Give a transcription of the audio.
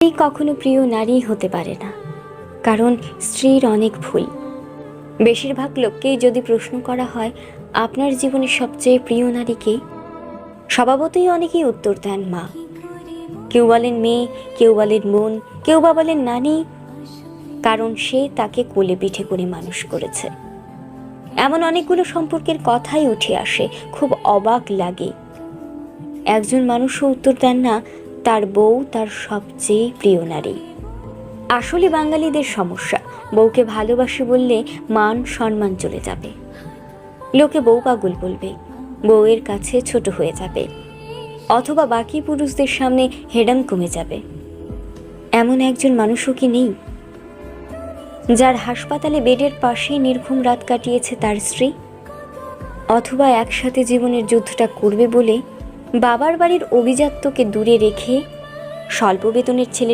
স্ত্রী কখনো প্রিয় নারী হতে পারে না, কারণ স্ত্রীর অনেক ভুল। বেশিরভাগ লোককেই যদি প্রশ্ন করা হয় আপনার জীবনের সবচেয়ে প্রিয় নারী কে, স্বভাবতই অনেকেই উত্তর দেন মা। কেউ বলেন মেয়ে, কেউ বলেন বোন, কেউ বা বলেন নানি, কারণ সে তাকে কোলে পিঠে করে মানুষ করেছে। এমন অনেকগুলো সম্পর্কের কথাই উঠে আসে, খুব অবাক লাগে। একজন মানুষও উত্তর দেন না তার বউ তার সবচেয়ে প্রিয় নারী। আসলে বাঙালিদের সমস্যা, বউকে ভালোবাসি বললে মান সম্মান চলে যাবে, লোকে বউ পাগল বলবে, বউয়ের কাছে ছোট হয়ে যাবে, অথবা বাকি পুরুষদের সামনে হেডাম কমে যাবে। এমন একজন মানুষও কি নেই যার হাসপাতালে বেডের পাশে নির্ঘুম রাত কাটিয়েছে তার স্ত্রী, অথবা একসাথে জীবনের যুদ্ধটা করবে বলে বাবার বাড়ির অভিজাত্যকে দূরে রেখে স্বল্প বেতনের ছেলে